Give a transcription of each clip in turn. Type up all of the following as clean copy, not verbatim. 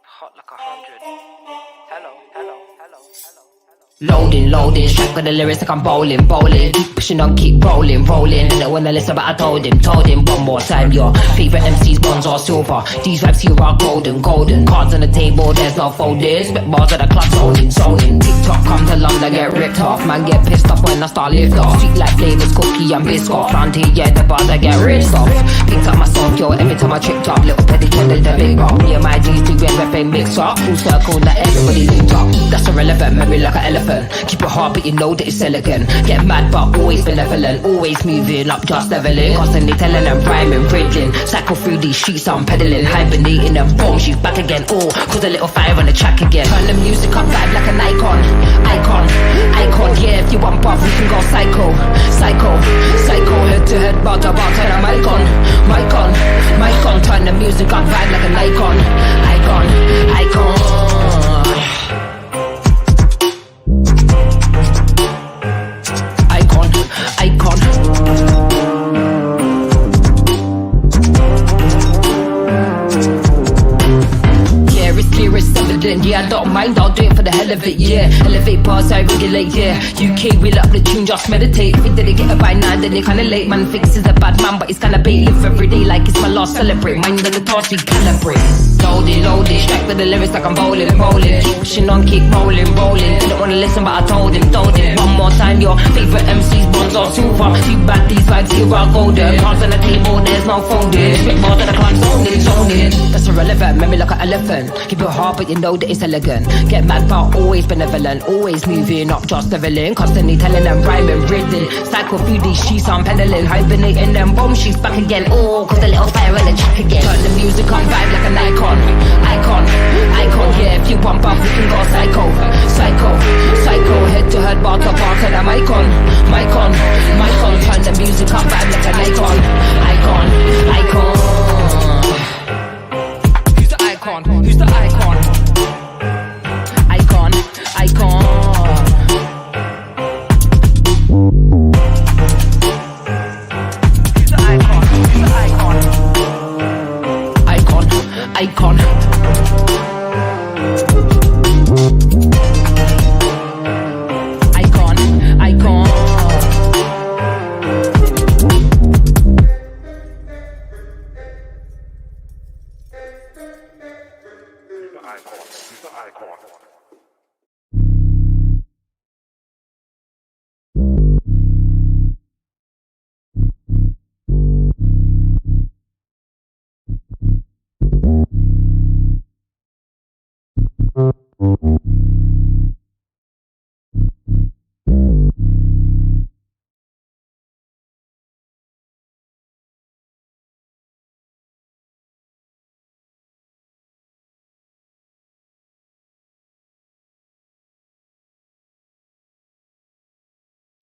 Hot like 100. Hello. Loading, strapped with the lyrics like I'm bowling. Keep pushing on, keep rolling. Didn't wanna listen, but I told him one more time. Your favorite MCs, bronze or silver. These raps here are golden. Cards on the table, there's no folding. Spit bars at the club, zoning. TikTok comes along, they get ripped off. Man get pissed off when I start lift off. Sweet like flavors, cookie and biscuit. Round here, yeah, the bars I get ripped off. Picked up my song, yo, every time I tripped up. Little petty kid, the big rock. Me and my G's do everything mix up. Full circle, now everybody linked up. That's irrelevant, memory like an elephant. Keep it hard, but you know that it's elegant. Get mad, but always benevolent. Always moving up, just leveling. Constantly telling them rhyming, riddling. Cycle through these streets, I'm pedaling. Hibernating them boom, she's back again. Oh, cause a little fire on the track again. Turn the music up, vibe like an icon. Yeah, if you want buff, we can go psycho. Head to head, bar to bar, turn a mic on. Turn the music up, vibe like an icon. Yeah, I don't mind, I'll do it for the hell of it, yeah. Elevate bars, I regulate, yeah. UK, we love the tune, just meditate. Think that they get it by 9, then they kinda late. Man thinks he's a bad man, but he's kinda bait. Live every day like it's my last, celebrate. Mind on the task, we calibrate. Loaded, strapped with the lyrics like I'm bowling. Keep pushing on, keep rolling. Didn't wanna listen, but I told him. One more time, your favorite MCs, bronze or silver. Too bad, these vibes here are golden. Cards on the table, there's no folding. Spit bars at the club, zoning. That's irrelevant, memory like an elephant. Keep it hard, but you know that it's elegant. Get mad, but always benevolent. Always moving up, just leveling. Constantly telling them rhyming, riddling. Cycle through these streets, I'm pedaling. Hibernating them boom, she's back again. Oh, cause a little fire on the track again. Turn the music up, vibe like an icon. Yeah, if you want buff, we can go psycho. Head to head, bar to bar, turn a mic on. Turn the music up, vibe like an icon. Who's the icon? Who's the icon? Icon.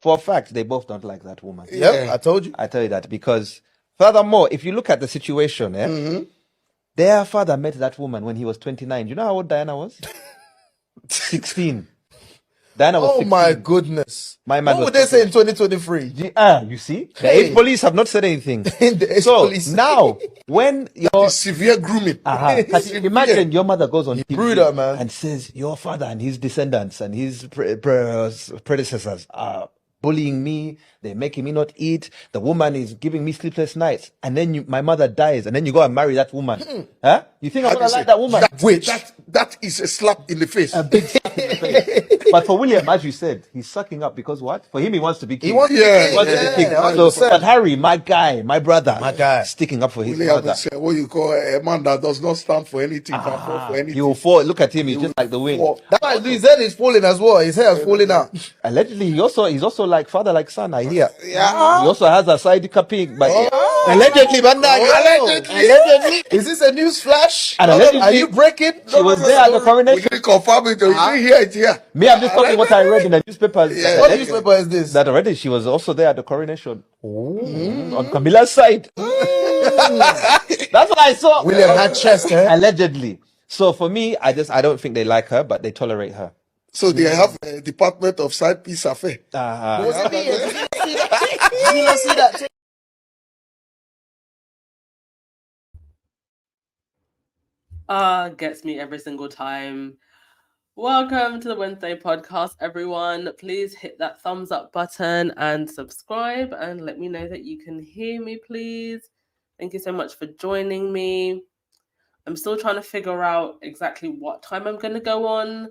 For a fact, they both don't like that woman. Yep, I told you. I tell you that because, furthermore, if you look at the situation, their father met that woman when he was 29. Do you know how old Diana was? 16. Diana was 16. Oh my goodness. My man What would they say in 2023? You see? The age police have not said anything. So now, when your severe grooming. imagine your mother goes on TV Brutal, man. and says your father and his descendants and his predecessors are bullying me, they're making me not eat, the woman is giving me sleepless nights, and then my mother dies, and then you go and marry that woman. Huh? You think I'm gonna like that woman? That is a slap in the face. A big slap in the face. But for William, as you said, he's sucking up because what? For him, he wants to be king. He wants to be king. So, but Harry, my guy, my brother, sticking up for his brother. What you call a man that does not stand for anything, but fall for anything. He will fall. Look at him, he's just like the wind. That's why his head is falling as well. His hair is falling out. Allegedly, he's also like father, like son, I hear. Yeah. He also has a side cupping, but allegedly, is this a news flash? And allegedly, are you breaking? She was there at the coronation. We didn't confirm it. We didn't hear it here. Me, I'm just talking what I read in the newspapers. What newspaper is this? That already she was also there at the coronation. On Camilla's side. That's what I saw. William had chest, Allegedly. So for me, I don't think they like her, but they tolerate her. So they have a department of side piece affair. You don't see that? Gets me every single time. Welcome to the Wednesday podcast, everyone. Please hit that thumbs up button and subscribe and let me know that you can hear me, please. Thank you so much for joining me. I'm still trying to figure out exactly what time I'm going to go on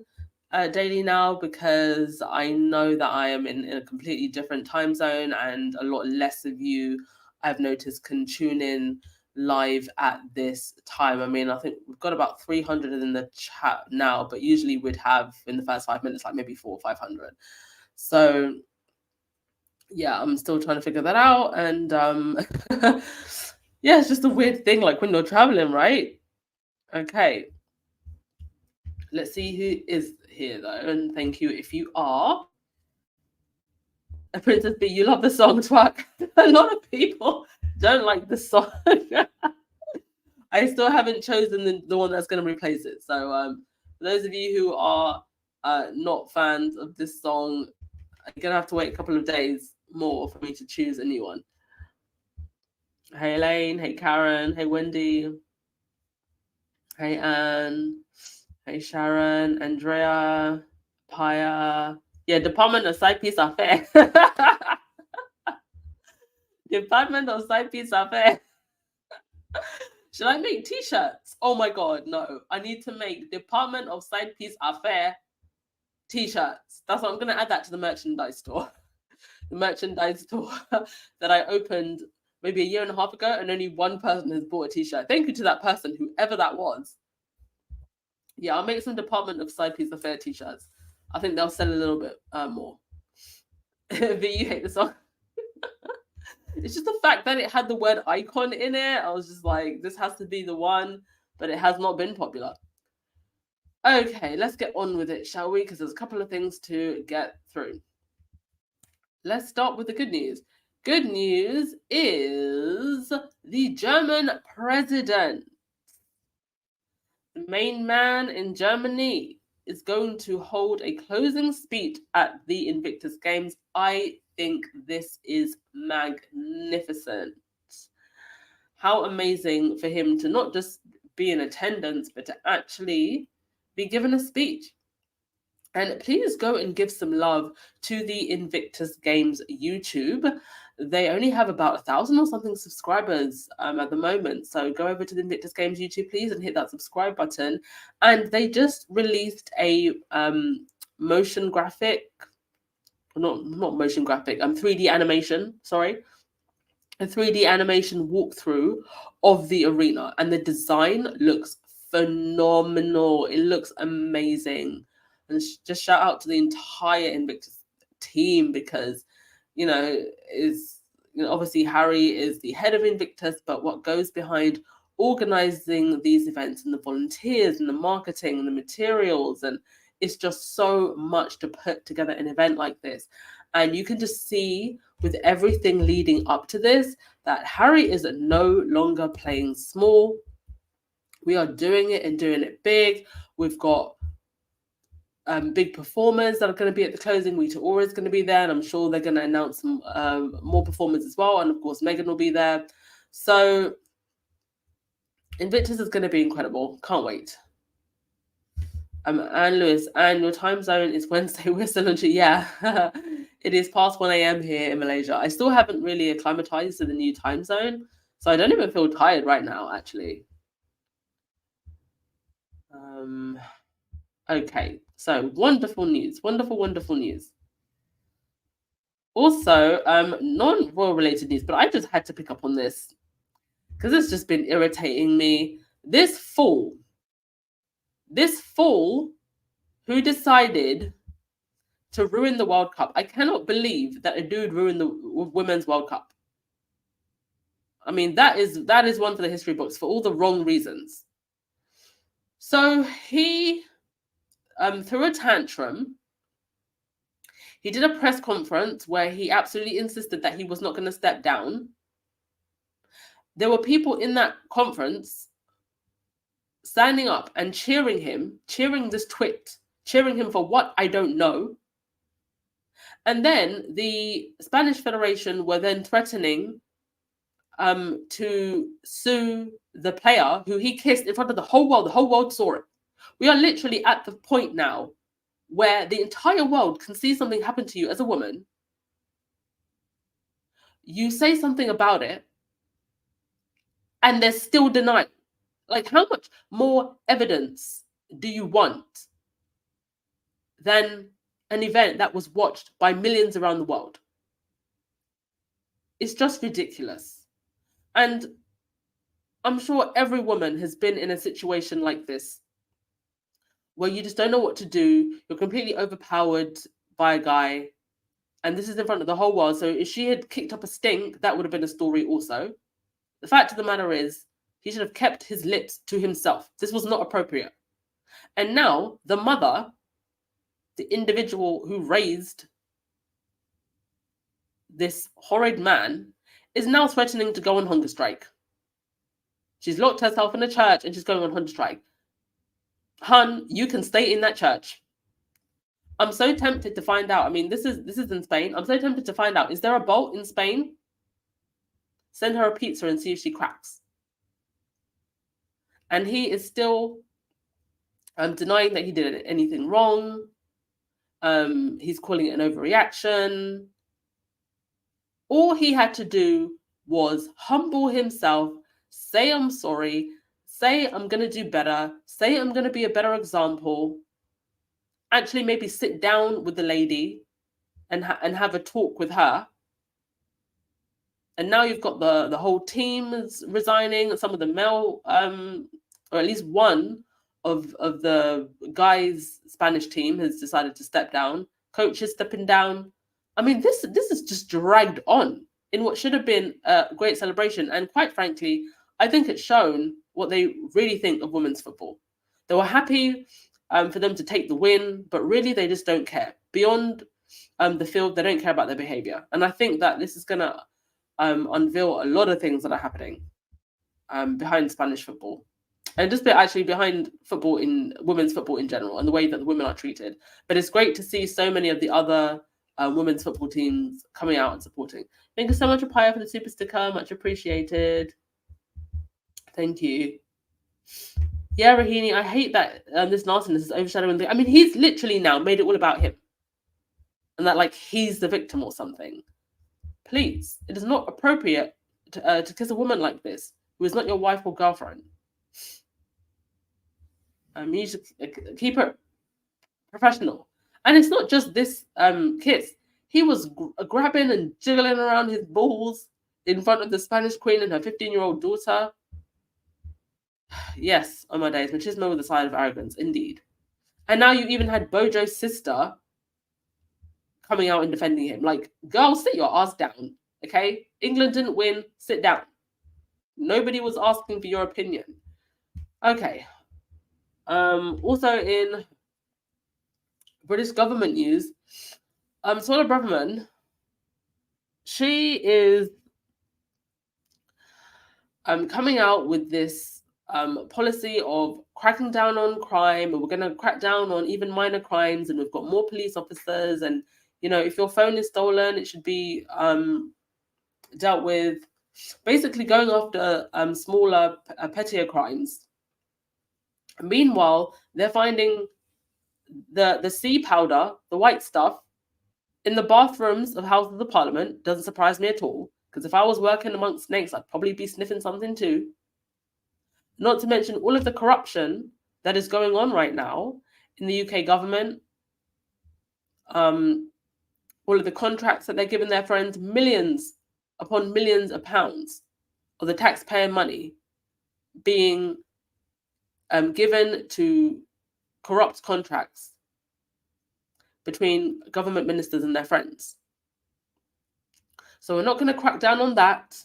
daily now, because I know that I am in a completely different time zone, and a lot less of you, I've noticed, can tune in live at this time. I mean, I think we've got about 300 in the chat now, but usually we'd have in the first 5 minutes like maybe 400 or 500. So yeah, I'm still trying to figure that out. And yeah, it's just a weird thing, like when you're traveling, right? Okay, let's see who is here though, and thank you if you are. Princess B, you love the song Twerk. A lot of people don't like the song. I still haven't chosen the one that's going to replace it. So for those of you who are not fans of this song, I'm going to have to wait a couple of days more for me to choose a new one. Hey Elaine, hey Karen, hey Wendy, hey Anne, hey Sharon, Andrea, Paya. Yeah, Department of Side Piece Affair. Department of Side Piece Affair. Should I make t-shirts? Oh my god, no. I need to make Department of Side Piece Affair t-shirts. That's what I'm going to add that to the merchandise store. The merchandise store that I opened maybe a year and a half ago, and only one person has bought a t-shirt. Thank you to that person, whoever that was. Yeah, I'll make some Department of Side Piece Affair t-shirts. I think they'll sell a little bit more. But you hate the song. It's just the fact that it had the word icon in it. I was just like, this has to be the one, but it has not been popular. Okay, let's get on with it, shall we? Because there's a couple of things to get through. Let's start with the good news. Good news is the German president, the main man in Germany, is going to hold a closing speech at the Invictus Games. I think this is magnificent. How amazing for him to not just be in attendance, but to actually be given a speech. And please go and give some love to the Invictus Games YouTube. They only have about 1,000 or something subscribers at the moment. So go over to the Invictus Games YouTube, please, and hit that subscribe button. And they just released a motion graphic, not motion graphic, 3D animation, sorry. A 3D animation walkthrough of the arena. And the design looks phenomenal. It looks amazing. And just shout out to the entire Invictus team, because, obviously Harry is the head of Invictus, but what goes behind organizing these events, and the volunteers and the marketing and the materials, and it's just so much to put together an event like this. And you can just see with everything leading up to this that Harry is no longer playing small. We are doing it and doing it big. We've got big performers that are going to be at the closing. Rita Ora is going to be there, and I'm sure they're going to announce some more performers as well. And of course, Meghan will be there. So Invictus is going to be incredible. Can't wait. Anne Lewis, and your time zone is Wednesday. We're still on. Yeah, it is past 1 a.m. here in Malaysia. I still haven't really acclimatized to the new time zone, so I don't even feel tired right now, actually. Okay, so wonderful news. Wonderful news. Also, non-royal related news, but I just had to pick up on this because it's just been irritating me. This fool, who decided to ruin the World Cup. I cannot believe that a dude ruined the Women's World Cup. I mean, that is one for the history books for all the wrong reasons. So he threw a tantrum. He did a press conference where he absolutely insisted that he was not going to step down. There were people in that conference standing up and cheering him, cheering this twit, cheering him for what I don't know. And then the Spanish Federation were then threatening to sue the player who he kissed in front of the whole world. The whole world saw it. We are literally at the point now where the entire world can see something happen to you as a woman. You say something about it, and there's still denial. Like, how much more evidence do you want than an event that was watched by millions around the world? It's just ridiculous. And I'm sure every woman has been in a situation like this, where you just don't know what to do. You're completely overpowered by a guy, and this is in front of the whole world. So if she had kicked up a stink, that would have been a story also. The fact of the matter is, he should have kept his lips to himself. This was not appropriate. And now the mother, the individual who raised this horrid man, is now threatening to go on hunger strike. She's locked herself in a church and she's going on hunger strike. Hun, you can stay in that church. I'm so tempted to find out. I mean, this is in Spain. I'm so tempted to find out, is there a Bolt in Spain? Send her a pizza and see if she cracks. And he is still denying that he did anything wrong. He's calling it an overreaction. All he had to do was humble himself, say I'm sorry, say I'm going to do better, say I'm going to be a better example, actually maybe sit down with the lady and have a talk with her. And now you've got the whole team is resigning. Some of the male, or at least one of the guys' Spanish team has decided to step down. Coach is stepping down. I mean, this is just dragged on in what should have been a great celebration. And quite frankly, I think it's shown what they really think of women's football. They were happy for them to take the win, but really they just don't care. Beyond the field, they don't care about their behavior. And I think that this is going to unveil a lot of things that are happening behind Spanish football. And just actually behind football, in women's football in general, and the way that the women are treated. But it's great to see so many of the other women's football teams coming out and supporting. Thank you so much, Apaya, for the super sticker. Much appreciated. Thank you. Yeah, Rahini, I hate that this nastiness is overshadowing the... I mean, he's literally now made it all about him. And that, like, he's the victim or something. Please, it is not appropriate to kiss a woman like this, who is not your wife or girlfriend. You should keep it professional. And it's not just this kiss. He was grabbing and jiggling around his balls in front of the Spanish queen and her 15-year-old daughter. Yes, on my days, machismo with a side of arrogance, indeed. And now you even had Bojo's sister coming out and defending him. Like, girl, sit your ass down, okay? England didn't win, sit down. Nobody was asking for your opinion. Okay. Also in British government news, Suella Braverman, she is coming out with this policy of cracking down on crime, and we're going to crack down on even minor crimes, and we've got more police officers, and you know, if your phone is stolen, it should be dealt with. Basically going after smaller, pettier crimes. Meanwhile, they're finding the sea powder, the white stuff, in the bathrooms of Houses of Parliament. Doesn't surprise me at all, because if I was working amongst snakes, I'd probably be sniffing something too. Not to mention all of the corruption that is going on right now in the UK government. All of the contracts that they're giving their friends, millions upon millions of pounds of the taxpayer money being given to corrupt contracts between government ministers and their friends. So we're not going to crack down on that.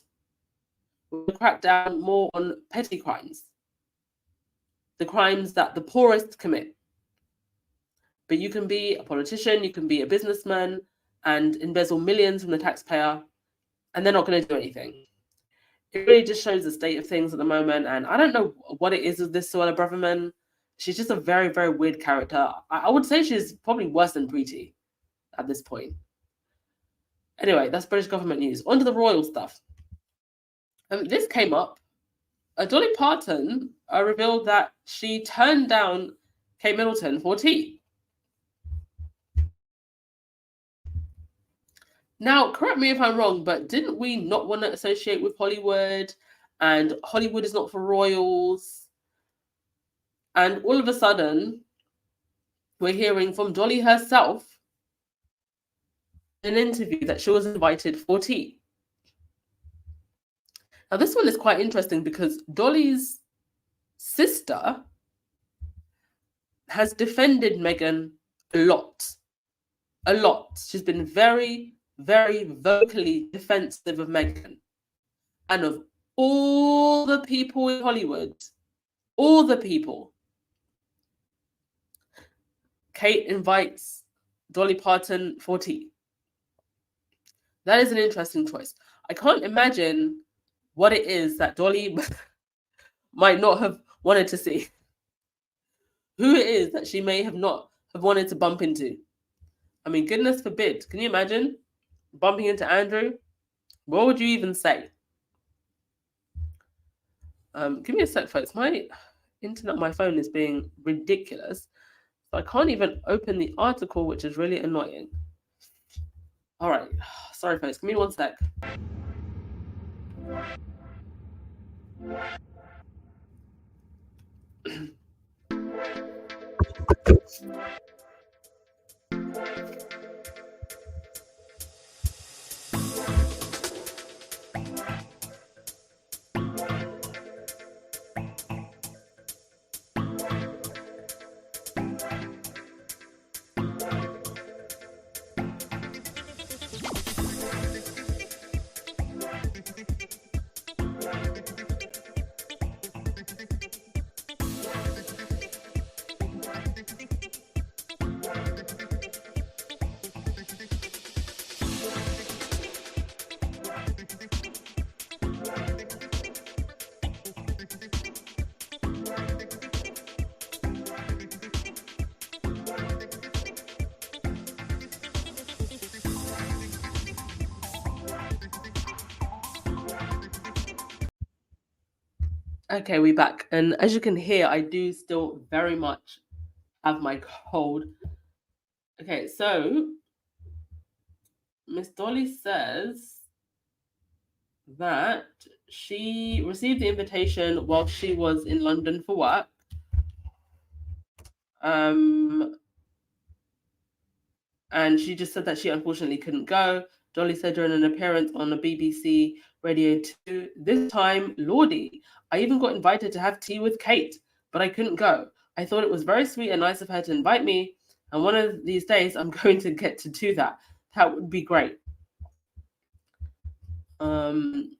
We're going to crack down more on petty crimes. The crimes that the poorest commit. But you can be a politician, you can be a businessman and embezzle millions from the taxpayer, and they're not going to do anything. It really just shows the state of things at the moment. And I don't know what it is with this Suella Braverman. She's just a very, very weird character. I would say she's probably worse than Preeti at this point. Anyway, that's British government news. On to the royal stuff. This came up. Dolly Parton revealed that she turned down Kate Middleton for tea. Now, correct me if I'm wrong, but didn't we not want to associate with Hollywood? And Hollywood is not for royals. And all of a sudden, we're hearing from Dolly herself in an interview that she was invited for tea. Now, this one is quite interesting because Dolly's sister has defended Meghan a lot. A lot. She's been very, very vocally defensive of Meghan. And of all the people in Hollywood, all the people, Kate invites Dolly Parton for tea. That is an interesting choice. I can't imagine what it is that Dolly might not have wanted to see. Who it is that she may have not have wanted to bump into. I mean, goodness forbid. Can you imagine bumping into Andrew? What would you even say? Give me a sec, folks. My internet on my phone is being ridiculous. So I can't even open the article, which is really annoying. All right. Sorry, folks. Give me one sec. Okay, we're back. And as you can hear, I do still very much have my cold. Okay, so Miss Dolly says that she received the invitation while she was in London for work. And she just said that she unfortunately couldn't go. Dolly said during an appearance on the BBC Radio 2, this time, Lordy, I even got invited to have tea with Kate, but I couldn't go. I thought it was very sweet and nice of her to invite me, and one of these days I'm going to get to do that. That would be great. And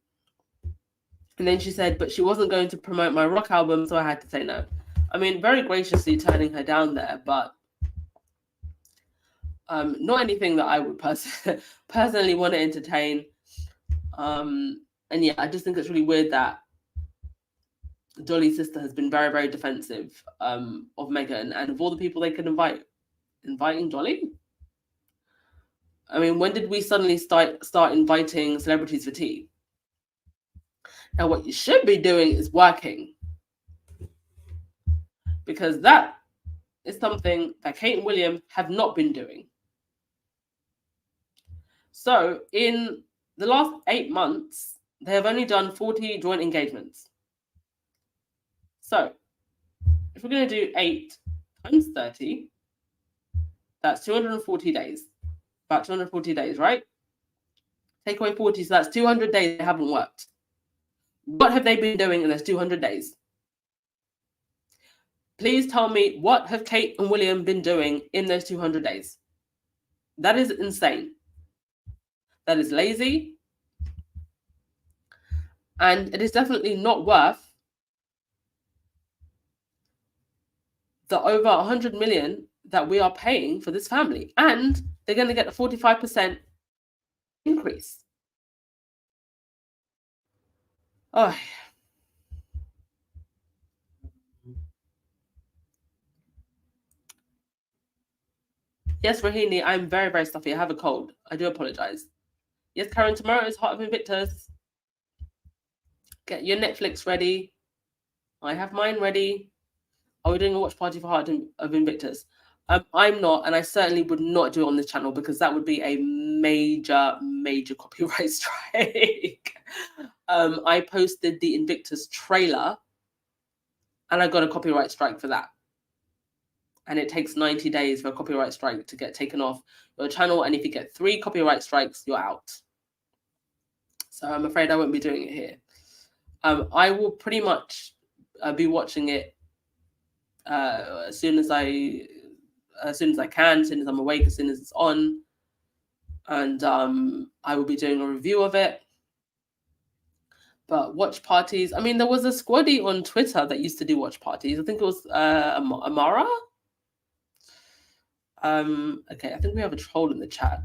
then she said, but she wasn't going to promote my rock album, so I had to say no. I mean, very graciously turning her down there, but not anything that I would personally want to entertain. And yeah, I just think it's really weird that Dolly's sister has been very, very defensive of Meghan, and of all the people they could invite, inviting Dolly. I mean, when did we suddenly start inviting celebrities for tea? Now, what you should be doing is working, because that is something that Kate and William have not been doing. So in the last 8 months, they have only done 40 joint engagements. So if we're going to do 8 times 30, that's 240 days. About 240 days, right? Take away 40, so that's 200 days they haven't worked. What have they been doing in those 200 days? Please tell me, what have Kate and William been doing in those 200 days? That is insane. That is lazy. And it is definitely not worth the over 100 million that we are paying for this family. And they're going to get a 45% increase. Oh. Yes, Rahini, I'm very, very stuffy. I have a cold. I do apologize. Yes, Karen, tomorrow is Heart of Invictus. Get your Netflix ready. I have mine ready. Are we doing a watch party for Heart of Invictus? I'm not, and I certainly would not do it on this channel because that would be a major copyright strike. I posted the Invictus trailer and I got a copyright strike for that. And it takes 90 days for a copyright strike to get taken off your channel. And if you get 3 copyright strikes, you're out. So I'm afraid I won't be doing it here. I will pretty much be watching it as soon as I can, as soon as I'm awake, as soon as it's on. And I will be doing a review of it. But watch parties, I mean, there was a squaddy on Twitter that used to do watch parties. I think it was Amara. Okay, I think we have a troll in the chat.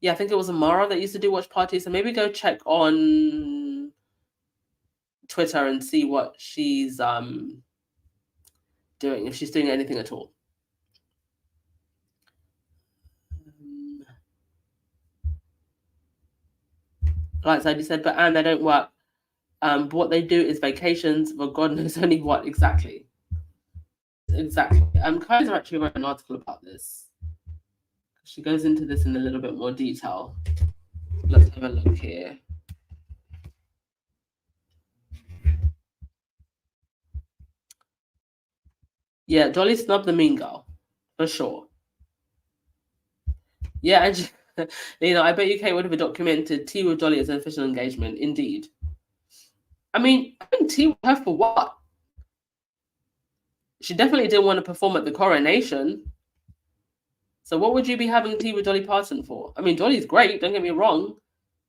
Yeah, I think it was Amara that used to do watch parties. So maybe go check on Twitter and see what she's doing, if she's doing anything at all. Like Sadie said, but and they don't work. But what they do is vacations, but God knows only what exactly. Exactly. Kaiser actually wrote an article about this. She goes into this in a little bit more detail. Let's have a look here. Yeah, Dolly snubbed the mean girl, for sure. Yeah, and you know, I bet UK would have documented tea with Dolly as an official engagement. Indeed. I mean, having tea with her for what? She definitely didn't want to perform at the coronation. So what would you be having tea with Dolly Parton for? I mean, Dolly's great, don't get me wrong,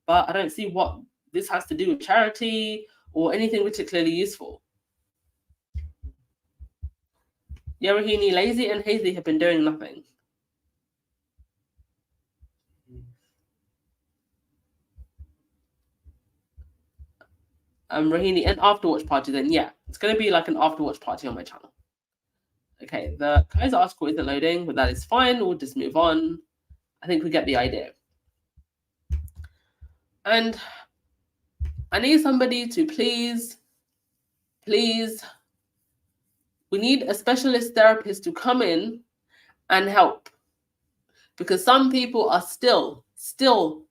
but I don't see what this has to do with charity or anything particularly useful. Yeah, Rahini, Lazy and Hazy have been doing nothing. Rahini, an after-watch party then, yeah. It's going to be like an after-watch party on my channel. Okay, the Kaiser article isn't loading, but that is fine. We'll just move on. I think we get the idea. And I need somebody to please, we need a specialist therapist to come in and help. Because some people are still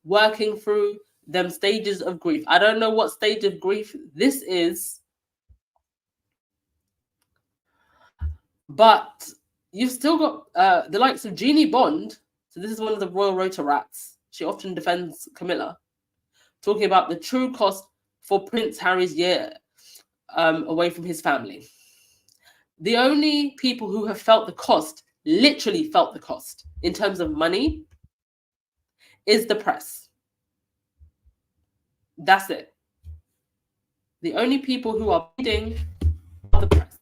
working through them stages of grief. I don't know what stage of grief this is, but you've still got the likes of Jeannie Bond. So this is one of the Royal Rota rats. She often defends Camilla, talking about the true cost for Prince Harry's year away from his family. The only people who have felt the cost, literally felt the cost in terms of money, is the press. That's it. The only people who are bleeding are the press.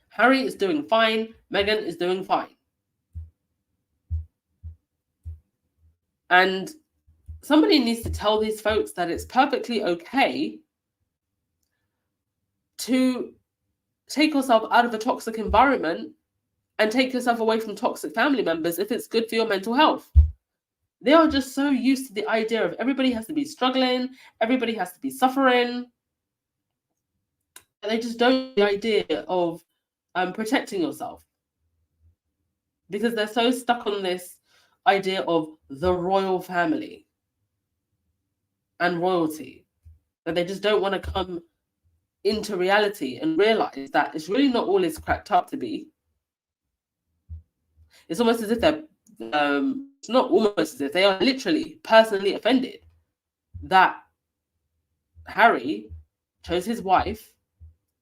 Harry is doing fine. Meghan is doing fine. And somebody needs to tell these folks that it's perfectly okay to take yourself out of a toxic environment and take yourself away from toxic family members if it's good for your mental health. They are just so used to the idea of everybody has to be struggling, everybody has to be suffering. They just don't the idea of protecting yourself. Because they're so stuck on this idea of the royal family and royalty that they just don't want to come into reality and realize that it's really not all it's cracked up to be. It's almost as if they're it's not almost as if they are literally personally offended that Harry chose his wife,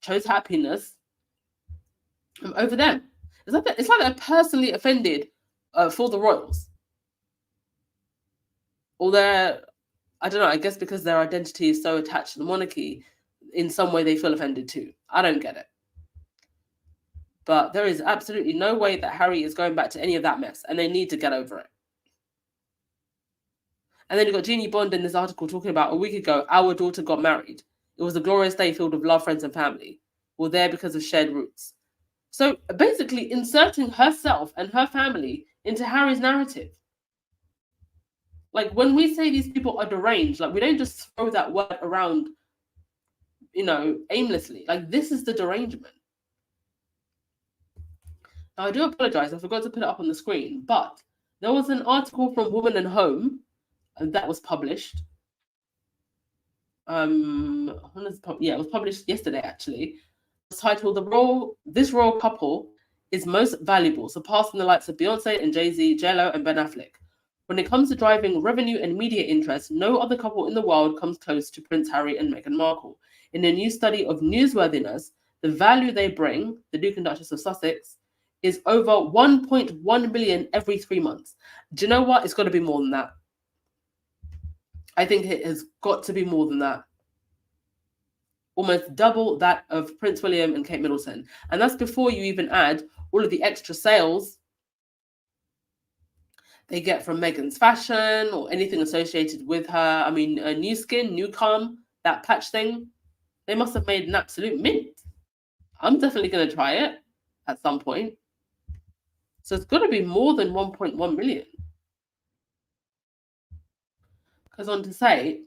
chose happiness over them. It's like they're personally offended for the royals. Or they're, I don't know, I guess because their identity is so attached to the monarchy, in some way they feel offended too. I don't get it. But there is absolutely no way that Harry is going back to any of that mess, and they need to get over it. And then you've got Jeannie Bond in this article talking about a week ago, our daughter got married. It was a glorious day filled with love, friends, and family. We're there because of shared roots. So basically inserting herself and her family into Harry's narrative. Like, when we say these people are deranged, like, we don't just throw that word around, you know, aimlessly. Like, this is the derangement. Now, I do apologize, I forgot to put it up on the screen, but there was an article from Woman and Home that was published. It was published yesterday, actually. It's titled "This Royal Couple is Most Valuable, Surpassing the likes of Beyonce and Jay-Z, J-Lo and Ben Affleck. When it comes to driving revenue and media interest, no other couple in the world comes close to Prince Harry and Meghan Markle. In a new study of newsworthiness, the value they bring, the Duke and Duchess of Sussex, is over 1.1 billion every 3 months. Do you know what? It's got to be more than that. I think it has got to be more than that. Almost double that of Prince William and Kate Middleton. And that's before you even add all of the extra sales they get from Meghan's fashion or anything associated with her. I mean, New Skin, New Calm, that patch thing, they must have made an absolute mint. I'm definitely going to try it at some point. So it's got to be more than 1.1 million. Goes on to say,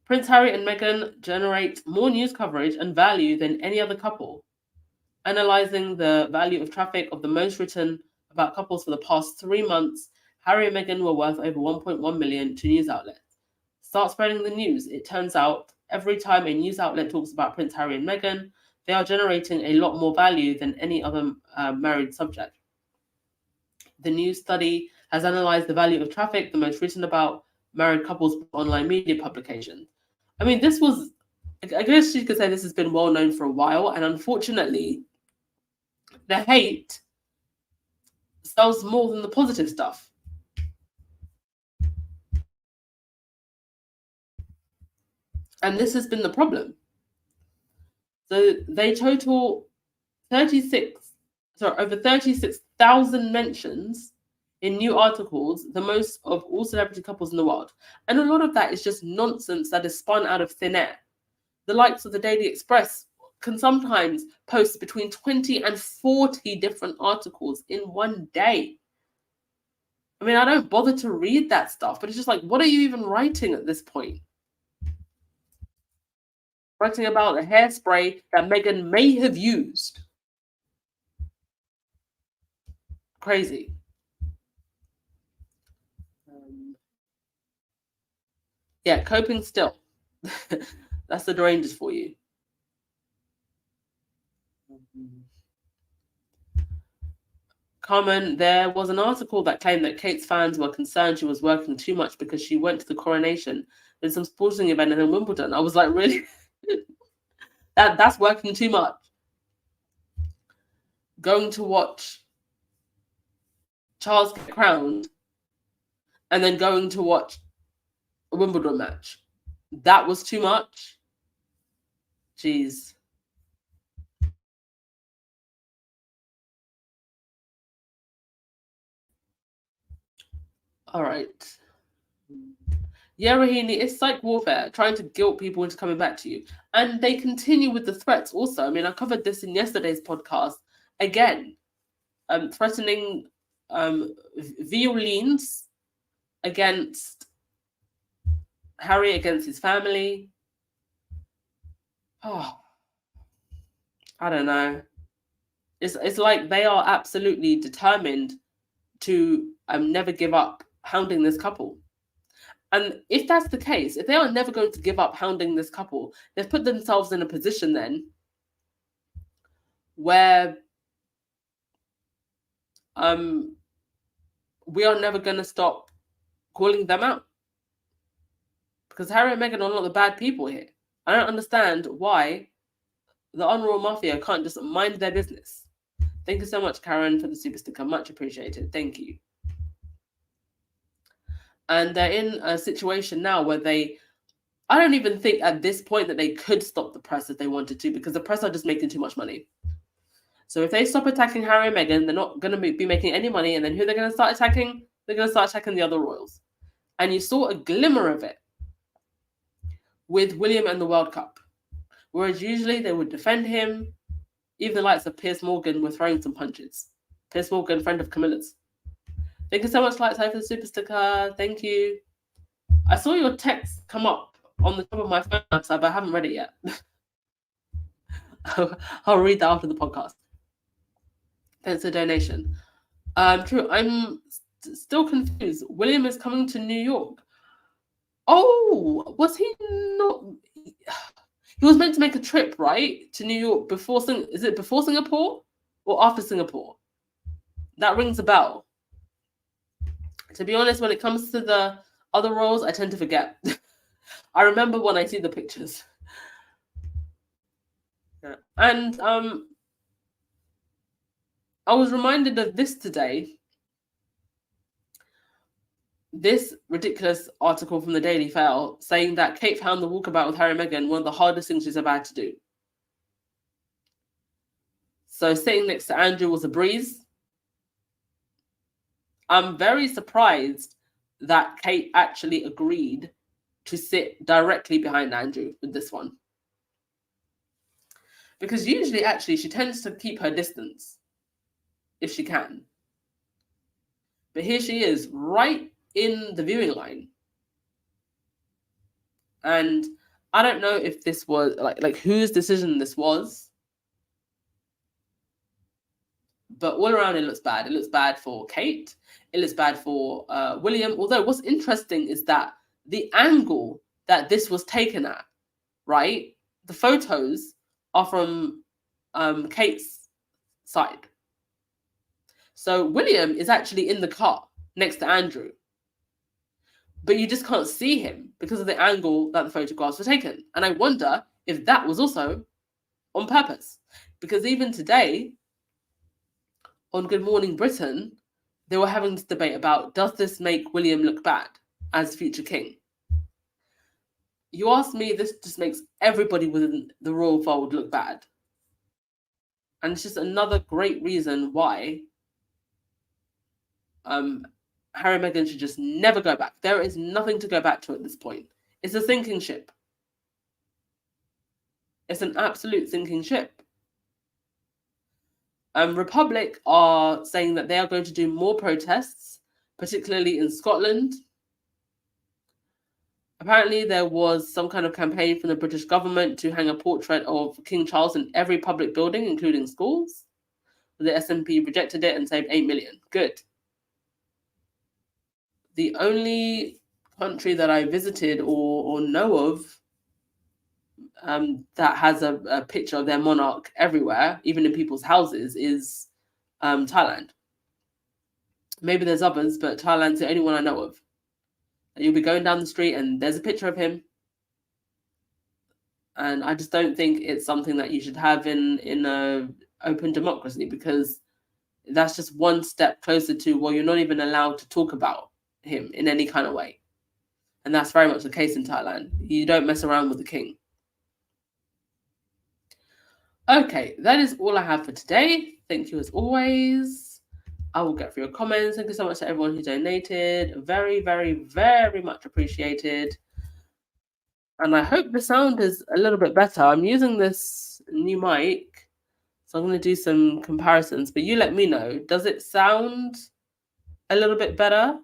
Prince Harry and Meghan generate more news coverage and value than any other couple. Analyzing the value of traffic of the most written about couples for the past 3 months, Harry and Meghan were worth over 1.1 million to news outlets. Start spreading the news. It turns out every time a news outlet talks about Prince Harry and Meghan, they are generating a lot more value than any other married subject. The new study has analyzed the value of traffic, the most written about married couples online media publications. I mean, this was, I guess you could say this has been well known for a while, and unfortunately, the hate sells more than the positive stuff. And this has been the problem. So they total over 36,000 mentions in new articles, the most of all celebrity couples in the world. And a lot of that is just nonsense that is spun out of thin air. The likes of the Daily Express can sometimes post between 20 and 40 different articles in one day. I mean, I don't bother to read that stuff, but it's just like, what are you even writing at this point? Writing about a hairspray that Meghan may have used. Crazy. Yeah, coping still. That's the derangers for you. Carmen, there was an article that claimed that Kate's fans were concerned she was working too much because she went to the coronation and some sporting event and then Wimbledon. I was like, really? That's working too much. Going to watch Charles get crowned and then going to watch a Wimbledon match. That was too much. Jeez. All right. Yeah, Rahini, it's psych warfare, trying to guilt people into coming back to you. And they continue with the threats also. I mean, I covered this in yesterday's podcast. Again, threatening violins against Harry, against his family. Oh, I don't know. It's like they are absolutely determined to never give up hounding this couple. And if that's the case, if they are never going to give up hounding this couple, they've put themselves in a position then where we are never going to stop calling them out. Because Harry and Meghan are not the bad people here. I don't understand why the Unroyal Mafia can't just mind their business. Thank you so much, Karen, for the super sticker. Much appreciated. Thank you. And they're in a situation now where I don't even think at this point that they could stop the press if they wanted to, because the press are just making too much money. So if they stop attacking Harry and Meghan, they're not going to be making any money. And then who they're going to start attacking? They're going to start attacking the other royals. And you saw a glimmer of it with William and the World Cup. Whereas usually they would defend him. Even the likes of Piers Morgan were throwing some punches. Piers Morgan, friend of Camilla's. Thank you so much, Lightside, for the super sticker. Thank you. I saw your text come up on the top of my phone outside, but I haven't read it yet. I'll read that after the podcast. Thanks for the donation. True, I'm still confused. William is coming to New York. Oh, was he not? He was meant to make a trip, right, to New York before. Is it before Singapore or after Singapore? That rings a bell. To be honest, when it comes to the other roles, I tend to forget. I remember when I see the pictures. Yeah. And I was reminded of this today. This ridiculous article from the Daily Fail saying that Kate found the walkabout with Harry and Meghan one of the hardest things she's ever had to do. So sitting next to Andrew was a breeze. I'm very surprised that Kate actually agreed to sit directly behind Andrew with this one. Because usually, actually, she tends to keep her distance if she can. But here she is, right in the viewing line. And I don't know if this was like whose decision this was. But all around it looks bad. It looks bad for Kate. It looks bad for William. Although what's interesting is that the angle that this was taken at, right? The photos are from Kate's side. So William is actually in the car next to Andrew. But you just can't see him because of the angle that the photographs were taken. And I wonder if that was also on purpose. Because even today, on Good Morning Britain, they were having this debate about, does this make William look bad as future king? You ask me, this just makes everybody within the royal fold look bad. And it's just another great reason why Harry and Meghan should just never go back. There is nothing to go back to at this point. It's a sinking ship. It's an absolute sinking ship. Republic are saying that they are going to do more protests, particularly in Scotland. Apparently, there was some kind of campaign from the British government to hang a portrait of King Charles in every public building, including schools. The SNP rejected it and saved 8 million. Good. The only country that I visited or know of that has a picture of their monarch everywhere, even in people's houses, is Thailand. Maybe there's others, but Thailand's the only one I know of. You'll be going down the street and there's a picture of him. And I just don't think it's something that you should have in an open democracy, because that's just one step closer to, well, you're not even allowed to talk about him in any kind of way. And that's very much the case in Thailand. You don't mess around with the king. Okay, that is all I have for today. Thank you as always. I will get through your comments. Thank you so much to everyone who donated. Very, very, very much appreciated. And I hope the sound is a little bit better. I'm using this new mic, so I'm going to do some comparisons. But you let me know. Does it sound a little bit better?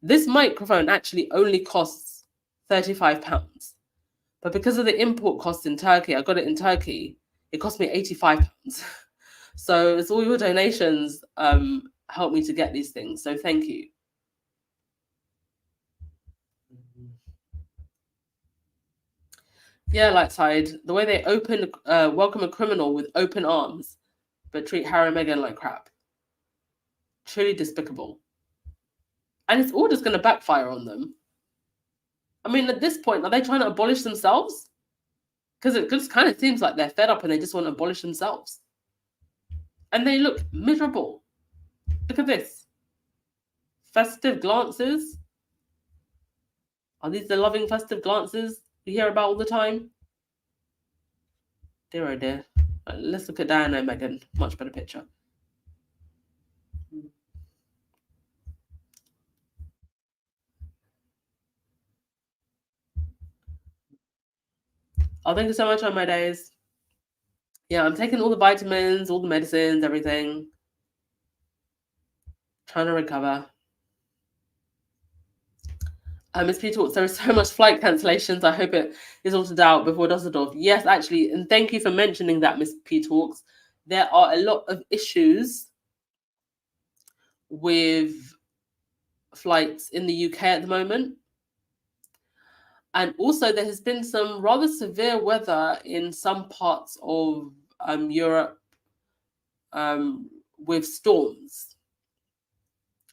This microphone actually only costs £35. But because of the import costs in Turkey, I got it in Turkey, it cost me £85. So it's all your donations help me to get these things. So thank you. Yeah, Lightside, the way they welcome a criminal with open arms, but treat Harry and Meghan like crap. Truly despicable. And it's all just going to backfire on them. I mean, at this point, are they trying to abolish themselves? Because it just kind of seems like they're fed up and they just want to abolish themselves. And they look miserable. Look at this. Festive glances. Are these the loving festive glances we hear about all the time? Dear oh dear. Let's look at Diana and Meghan. Much better picture. Oh, thank you so much on my days. Yeah, I'm taking all the vitamins, all the medicines, everything. Trying to recover. Ms. P talks, there is so much flight cancellations. I hope it is sorted out before Dusseldorf. Yes, actually, and thank you for mentioning that, Ms. P talks. There are a lot of issues with flights in the UK at the moment. And also there has been some rather severe weather in some parts of Europe with storms.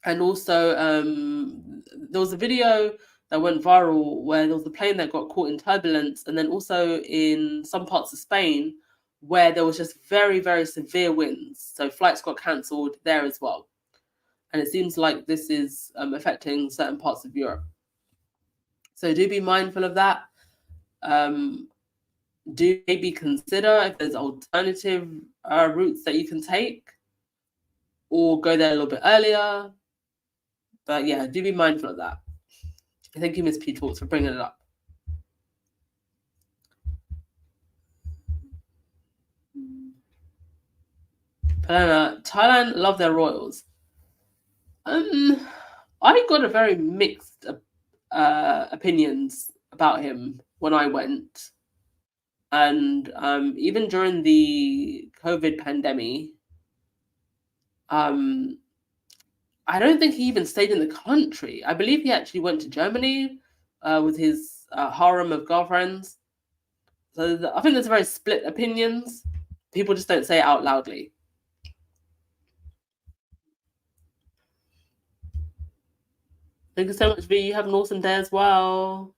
And also there was a video that went viral where there was a plane that got caught in turbulence, and then also in some parts of Spain where there was just very, very severe winds. So flights got cancelled there as well. And it seems like this is affecting certain parts of Europe. So do be mindful of that. Do maybe consider if there's alternative routes that you can take, or go there a little bit earlier. But yeah, do be mindful of that. Thank you, Ms. P Talks, for bringing it up. Thailand love their royals. I got a very mixed opinions about him when I went. And even during the COVID pandemic, I don't think he even stayed in the country. I believe he actually went to Germany with his harem of girlfriends. So I think there's very split opinions. People just don't say it out loudly. Thank you so much, V. You have an awesome day as well.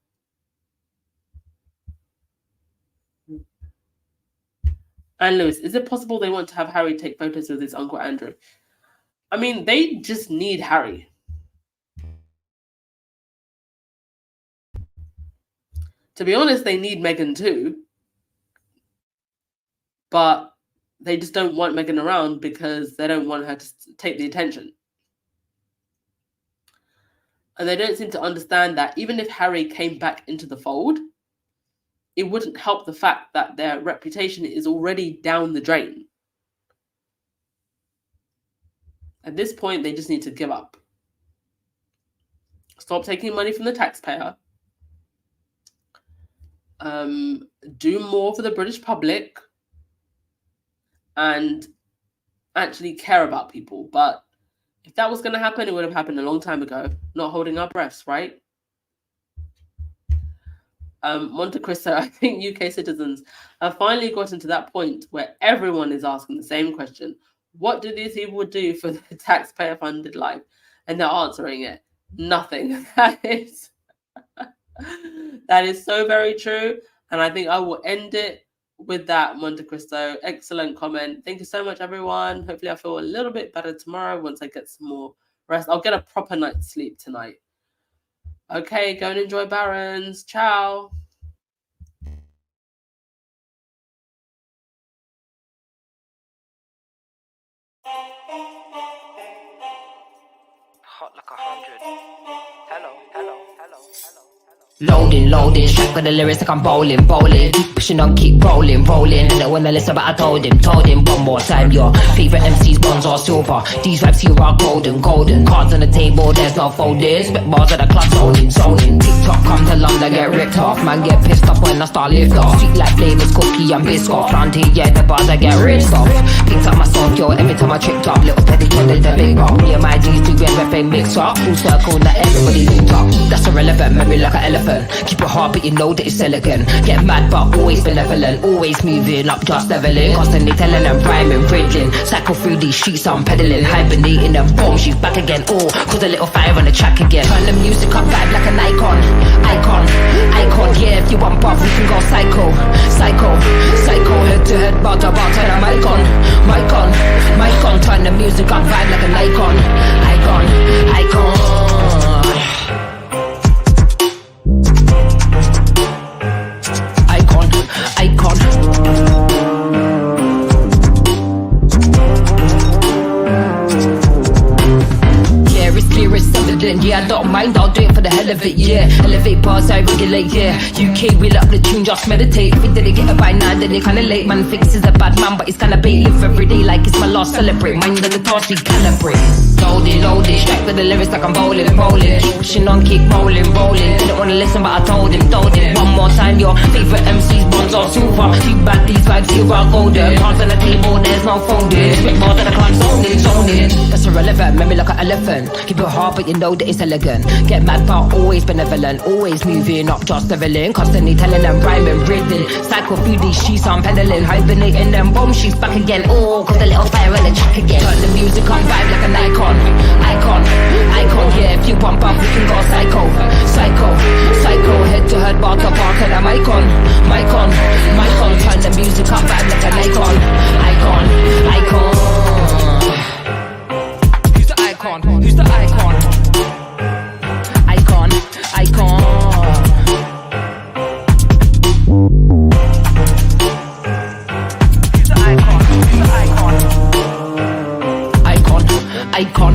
And Lewis, is it possible they want to have Harry take photos with his Uncle Andrew? I mean, they just need Harry. To be honest, they need Meghan too. But they just don't want Meghan around because they don't want her to take the attention. And they don't seem to understand that even if Harry came back into the fold, it wouldn't help the fact that their reputation is already down the drain. At this point, they just need to give up. Stop taking money from the taxpayer. Do more for the British public. And actually care about people. But if that was going to happen, it would have happened a long time ago. Not holding our breaths, right? Monte Cristo, I think UK citizens have finally gotten to that point where everyone is asking the same question. What do these people do for the taxpayer-funded life? And they're answering it. Nothing. That is so very true. And I think I will end it with that, Monte Cristo. Excellent comment. Thank you so much, everyone. Hopefully I feel a little bit better tomorrow once I get some more rest. I'll get a proper night's sleep tonight. Okay, go and enjoy Barons. Ciao. Hot like 100. Hello, hello, hello, hello. Loading, strap with the lyrics like I'm bowling. Keep pushing on, keep rolling. And when I listen, but I told him one more time. Your favorite MCs, bronze or silver. These raps here are golden. Cards on the table, there's no folders. Spit bars at the club, zoning. TikTok come to London, get ripped off. Man, get pissed off when I start lift off. Sweet like flavors, cookie and biscuit. Planty, yeah, the bars I get ripped off. Picked up my song, yo, every time I tripped up. Little petty candle, the big rock. Me and my G's do everything mixed up. Full circle, that everybody linked up. That's irrelevant, memory like an elephant. Keep it hard, but you know that it's elegant. Get mad, but always benevolent. Always moving up, just leveling. Constantly telling them rhyming, bridging. Cycle through these streets, I'm pedaling. Hibernating them boom, she's back again. Oh, cause a little fire on the track again. Turn the music up, vibe like an icon. Yeah, if you want buff, we can go psycho. Head to head, bout turn the mic on. Turn the music up, vibe like an icon. Yeah, it's clear, it's evident. Yeah, I don't mind, I'll do it for the hell of it. Yeah, elevate bars, I regulate. Yeah, UK, we love the tune, just meditate. If we didn't get it by now, then it kinda late. Man thinks he's a bad man, but he's kinda bait. Live every day like it's my last, celebrate. Mind on the task, we calibrate. loaded. Strike with the lyrics like I'm bowling. Keep pushing on, keep rolling. Didn't wanna listen, but I told him. One more time, your favorite MC's bonds are super. Too bad these vibes here are golden. Cards on the table, there's no folding. Spit more than I can't zone it. That's irrelevant, make me like an elephant. Keep it hard, but you know that it's elegant. Get mad, but always benevolent. Always moving up, just leveling. Constantly telling them, rhyming, breathing. Cycle through these sheets, I'm pedaling. Hibernating them bombs, she's back again. Oh, cause the little fire in the track again. Turn the music on, vibe like an icon. Yeah, if you bump up, we can go psycho. Head to head, bar to bar, and I'm icon. Turn the music up, vibe like an icon. Who's the icon? Who's the icon? Icon. Who's the icon? Who's the icon? Icon. Icon. Icon.